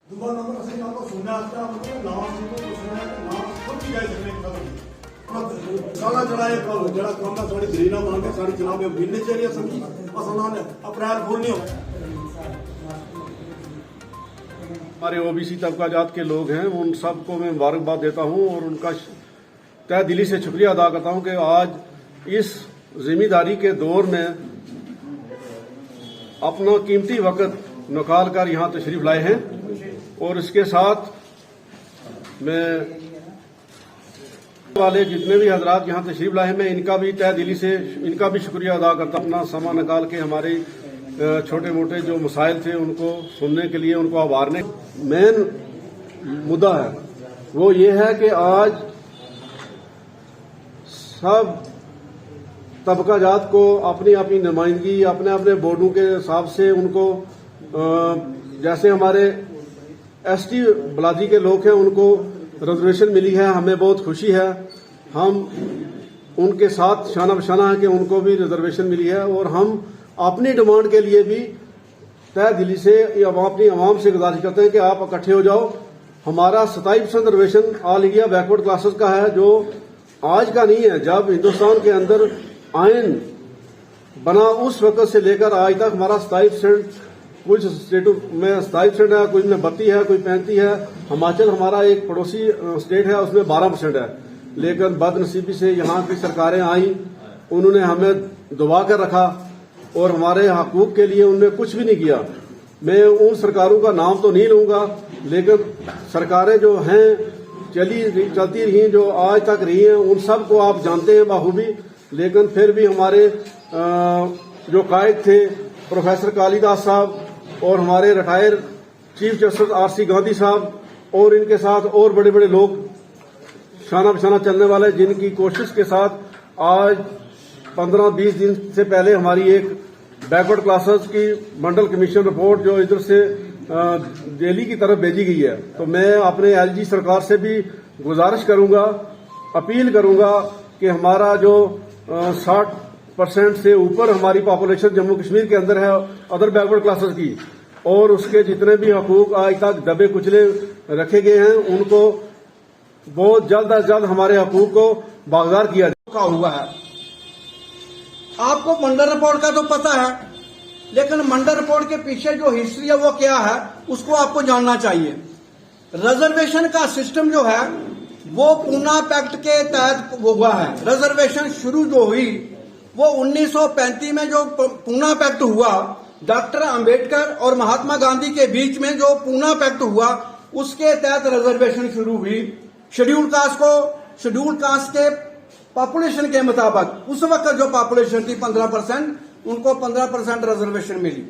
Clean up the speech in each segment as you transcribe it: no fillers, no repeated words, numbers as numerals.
दूसरा नंबर असली नाम को सुनने आता है उनके नाम से को सुनने का नाम खुद की जाए सकने का सारा जड़ा एक जड़ा काम का साड़ी ग्रीना मान के साड़ी चला में मिलने चाहिए सभी असलान है अप्रैल फूल नहीं हो। हमारे ओबीसी तबका जात के लोग हैं उन सबको मैं मुबारकबाद देता हूं और उनका तहे दिली से शुक्रिया अदा करता हूं कि आज इस जिम्मेदारी के दौर में अपना कीमती वक्त निकाल कर यहाँ तशरीफ लाए हैं। और इसके साथ मैं वाले जितने भी हजरात यहाँ तशरीफ लाए हैं मैं इनका भी तहे दिली से इनका भी शुक्रिया अदा करता हूं। अपना समय निकाल के हमारे छोटे मोटे जो मसाइल थे उनको सुनने के लिए उनको आवारने मेन मुद्दा है वो ये है कि आज सब तबका जात को अपनी अपनी नुमाइंदगी अपने अपने बोर्डों के हिसाब से उनको जैसे हमारे एसटी बलादी के लोग हैं उनको रिजर्वेशन मिली है, हमें बहुत खुशी है। हम उनके साथ शाना बशाना है कि उनको भी रिजर्वेशन मिली है और हम अपनी डिमांड के लिए भी तहे दिली से अपनी आवाम से गुजारिश करते हैं कि आप इकट्ठे हो जाओ। हमारा 27% reservation all India backward classes का है जो आज का नहीं है। जब हिंदुस्तान के अंदर आइन बना उस वक्त से लेकर आज तक हमारा 27%, कुछ स्टेटों में 27% है, कुछ में 32 है, कोई 35 है। हिमाचल हमारा एक पड़ोसी स्टेट है उसमें 12% है। लेकिन बदनसीबी से यहाँ की सरकारें आई, उन्होंने हमें दबा कर रखा और हमारे हकूक के लिए उन्होंने कुछ भी नहीं किया। मैं उन सरकारों का नाम तो नहीं लूंगा लेकिन सरकारें जो हैं चलती रही जो आज तक रही हैं उन सब को आप जानते हैं बाखूबी। लेकिन फिर भी हमारे जो कायद थे प्रोफेसर कालीदास साहब और हमारे retire chief justice RC Gandhi साहब और इनके साथ और बड़े बड़े लोग शाना बशाना चलने वाले जिनकी कोशिश के साथ आज 15-20 दिन से पहले हमारी एक बैकवर्ड क्लासेस की मंडल कमीशन रिपोर्ट जो इधर से दिल्ली की तरफ भेजी गई है। तो मैं अपने एलजी सरकार से भी गुजारिश करूंगा, अपील करूंगा कि हमारा जो 60% से ऊपर हमारी पॉपुलेशन जम्मू कश्मीर के अंदर है अदर बैकवर्ड क्लासेस की और उसके जितने भी हकूक आज तक दबे कुचले रखे गए हैं उनको बहुत जल्द अज जल्द हमारे हकूक को बागदार किया हुआ है। आपको मंडल रिपोर्ट का तो पता है लेकिन मंडल रिपोर्ट के पीछे जो हिस्ट्री है वो क्या है उसको आपको जानना चाहिए। रिजर्वेशन का सिस्टम जो है वो पूना पैक्ट के तहत हुआ है। रिजर्वेशन शुरू जो हुई वो 1935 में जो पूना पैक्ट हुआ, डॉक्टर अंबेडकर और महात्मा गांधी के बीच में जो पूना पैक्ट हुआ उसके तहत रिजर्वेशन शुरू हुई। शेड्यूल कास्ट के पॉपुलेशन के मुताबिक उस वक्त जो पॉपुलेशन थी 15%, उनको 15% रिजर्वेशन मिली।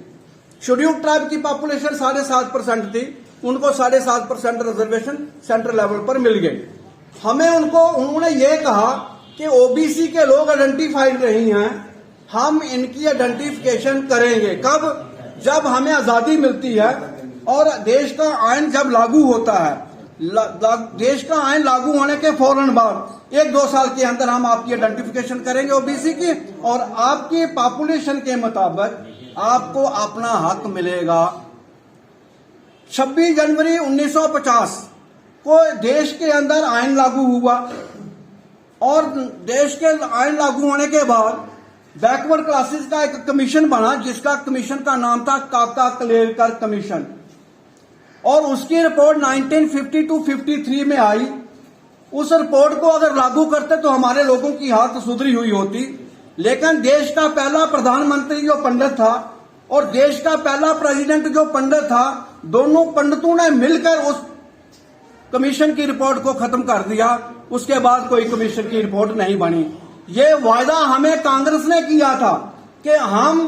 शेड्यूल ट्राइब की पॉपुलेशन 7.5% थी, उनको 7.5% रिजर्वेशन सेंट्रल लेवल पर मिल गई। हमें उन्होंने ये कहा कि ओबीसी के लोग आइडेंटिफाइड नहीं हैं, हम इनकी आइडेंटिफिकेशन करेंगे। कब? जब हमें आजादी मिलती है और देश का आइन जब लागू होता है। देश का आइन लागू होने के फौरन बाद 1-2 साल के अंदर हम आपकी आइडेंटिफिकेशन करेंगे ओबीसी की और आपकी पॉपुलेशन के मुताबिक आपको अपना हक मिलेगा। 26 जनवरी 1950 को देश के अंदर आइन लागू हुआ और देश के आइन लागू होने के बाद बैकवर्ड क्लासेस का एक कमीशन बना जिसका कमीशन का नाम था काका कलेरकर कमीशन और उसकी रिपोर्ट 1952-53 में आई। उस रिपोर्ट को अगर लागू करते तो हमारे लोगों की हालत सुधरी हुई होती। लेकिन देश का पहला प्रधानमंत्री जो पंडित था और देश का पहला प्रेसिडेंट जो पंडित था, दोनों पंडितों ने मिलकर उस कमीशन की रिपोर्ट को खत्म कर दिया। उसके बाद कोई कमीशन की रिपोर्ट नहीं बनी। ये वायदा हमें कांग्रेस ने किया था कि हम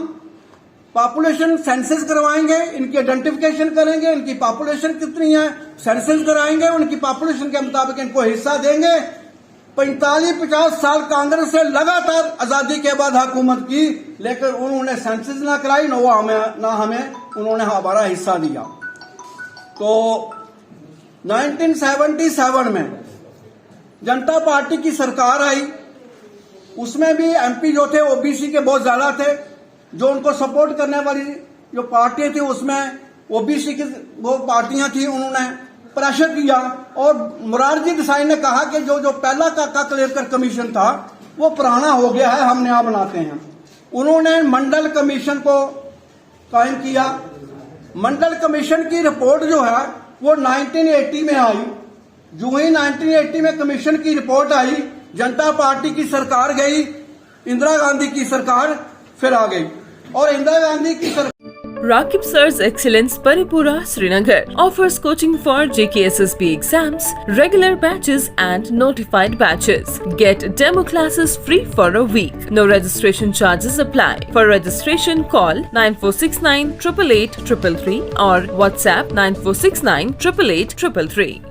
पॉपुलेशन सेंसस करवाएंगे, इनकी आइडेंटिफिकेशन करेंगे, इनकी पॉपुलेशन कितनी है सेंसस कराएंगे, उनकी पॉपुलेशन के मुताबिक इनको हिस्सा देंगे। 45-50 साल कांग्रेस से लगातार आजादी के बाद हुकूमत की लेकिन उन्होंने सेंसस ना कराई ना हमें उन्होंने हमारा हिस्सा दिया। तो 1977 में जनता पार्टी की सरकार आई, उसमें भी एमपी जो थे ओबीसी के बहुत ज्यादा थे। जो उनको सपोर्ट करने वाली जो पार्टी थी उसमें ओबीसी की वो पार्टियां थी, उन्होंने प्रेशर किया और मोरारजी देसाई ने कहा कि जो पहला काका कलेक्टर कमीशन था वो पुराना हो गया है, हम नया बनाते हैं। उन्होंने मंडल कमीशन को कायम किया। मंडल कमीशन की रिपोर्ट जो है वो 1980 में आई। जो ही 1980 में कमीशन की रिपोर्ट आई, जनता पार्टी की सरकार गई, इंदिरा गांधी की सरकार फिर आ गई और इंदिरा गांधी की सरकार Rakib Sir's Excellence Paripura Srinagar offers coaching for JKSSB exams, regular batches and notified batches. Get demo classes free for a week. No registration charges apply. For registration, call 9469 888 333 or WhatsApp 9469 888 333.